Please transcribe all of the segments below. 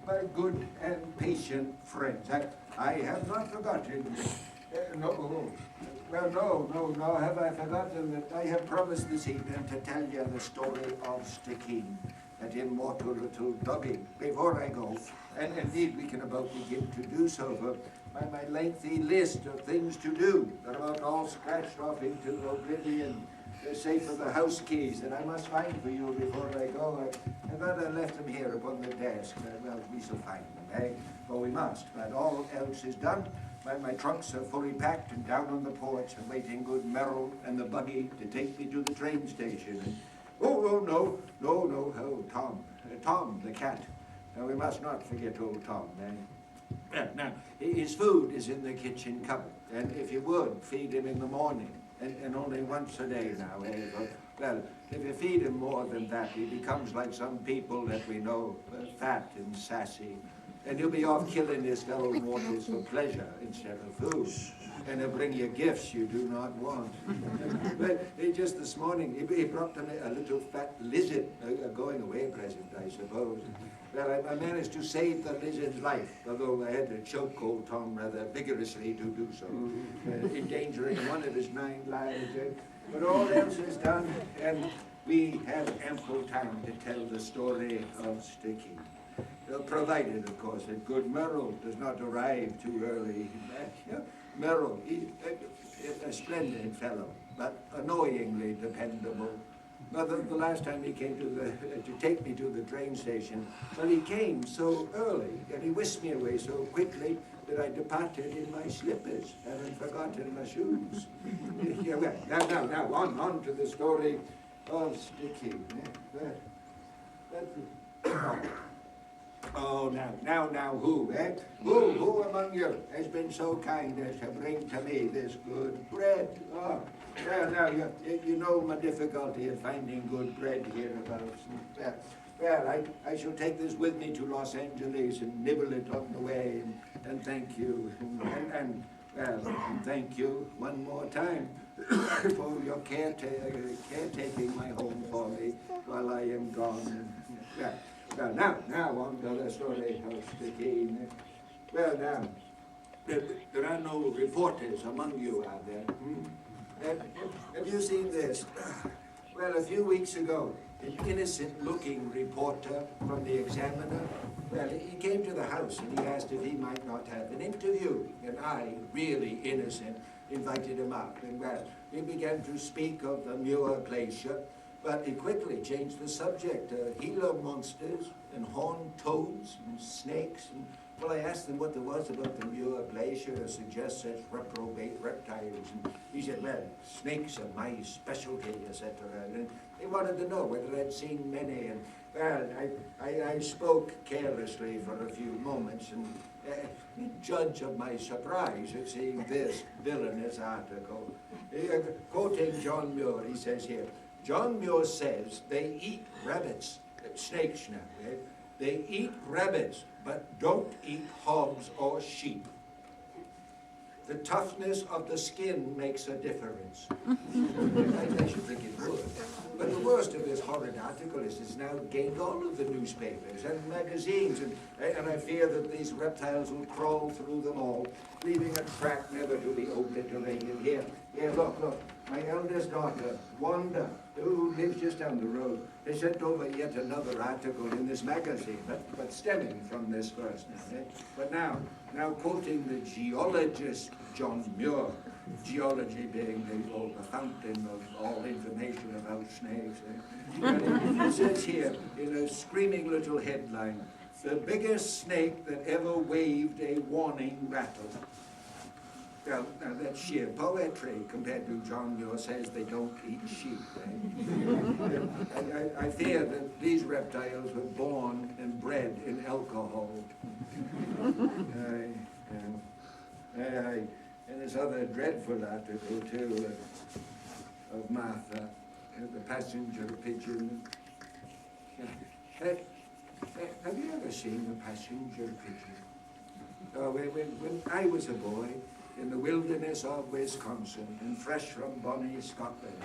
My good and patient friends, I have not forgotten. No, well, no, have I forgotten that I have promised this evening to tell you the story of Stickeen, that immortal little doggy, before I go. And indeed, we can about begin to do so, for my lengthy list of things to do, they're about all scratched off into oblivion. Safe for the house keys that I must find for you before I go. I thought I left them here upon the desk. Well, we shall find them, eh? Well, we must, but all else is done. My trunks are fully packed and down on the porch and waiting good Merrill and the buggy to take me to the train station. And, no, Tom, the cat. Now, we must not forget old Tom, eh? Now, his food is in the kitchen cupboard, and if you would, feed him in the morning. And only once a day now, eh? Well, if you feed him more than that, he becomes like some people that we know, fat and sassy. And he'll be off killing his fellow mortals for pleasure instead of food. And he'll bring you gifts you do not want. But just this morning, he brought them a little fat lizard, a going away present, I suppose. Well, I managed to save the lizard's life, although I had to choke old Tom rather vigorously to do so, endangering one of his 9 lives. But all else is done, and we have ample time to tell the story of Sticky. Provided, of course, that good Merrill does not arrive too early. Merrill, he's a splendid fellow, but annoyingly dependable. Now, the last time he came to take me to the train station, well, he came so early, and he whisked me away so quickly that I departed in my slippers, having forgotten my shoes. Yeah, well, now, on to the story of Sticky. Oh, now, who, eh? Who among you has been so kind as to bring to me this good bread? Oh, now, you know my difficulty in finding good bread hereabouts. Well, I shall take this with me to Los Angeles and nibble it on the way, and thank you, and thank you one more time for your caretaking my home for me while I am gone. Well, now on to the story of Sticky. Well, now, there are no reporters among you, are there? Have you seen this? Well, a few weeks ago, an innocent-looking reporter from the Examiner, well, he came to the house and he asked if he might not have an interview. And I, really innocent, invited him up. And, well, he began to speak of the Muir Glacier, but he quickly changed the subject. Gila monsters and horned toads and snakes. And, well, I asked him what there was about the Muir Glacier to suggest such reprobate reptiles. And he said, well, snakes are my specialty, etc. And he wanted to know whether I'd seen many. And, well, I spoke carelessly for a few moments, and judge of my surprise at seeing this villainous article. Quoting John Muir, he says here, John Muir says they eat rabbits, snakes now, right? They eat rabbits, but don't eat hogs or sheep. The toughness of the skin makes a difference. I should think it would. But the worst of this horrid article is it's now gained all of the newspapers and magazines, and I fear that these reptiles will crawl through them all, leaving a track never to be obliterated. Here, look, my eldest daughter, Wanda, who lives just down the road, has sent over yet another article in this magazine, but stemming from this first now. But now quoting the geologist John Muir, geology being the fountain of all information about snakes. It says here, in a screaming little headline, the biggest snake that ever waved a warning rattle. Well, now that's sheer poetry compared to John Muir says they don't eat sheep. I fear that these reptiles were born and bred in alcohol. And this other dreadful article, too, of Martha, the passenger pigeon. Have you ever seen a passenger pigeon? When I was a boy, in the wilderness of Wisconsin, and fresh from bonny Scotland.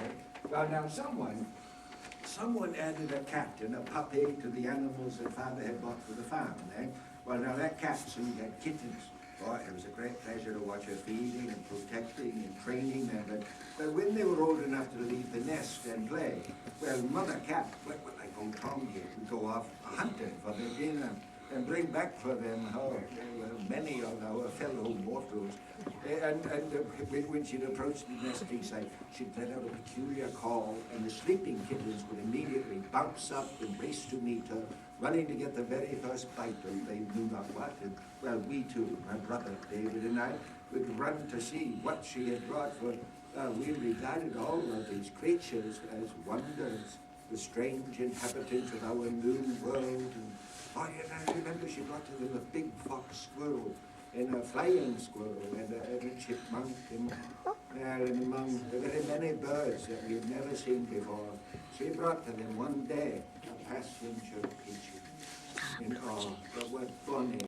Well, now someone someone added a cat and a puppy to the animals that Father had bought for the farm. Well, now that cat soon had kittens. Boy, it was a great pleasure to watch her feeding and protecting and training them. But when they were old enough to leave the nest and play, well, Mother Cat, like old Tom here, would go off hunting for their dinner and bring back for them many of our fellow mortals. When she'd approach the nesting site, she'd let out a peculiar call, and the sleeping kittens would immediately bounce up and race to meet her, running to get the very first bite of they knew not what. And, well, we too, my brother David and I, would run to see what she had brought, for we regarded all of these creatures as wonders, the strange inhabitants of our new world. And, I remember she brought to them a big fox squirrel and a flying squirrel and a chipmunk and among the very many birds that we had never seen before. She brought to them one day a passenger pigeon. And oh, but what funny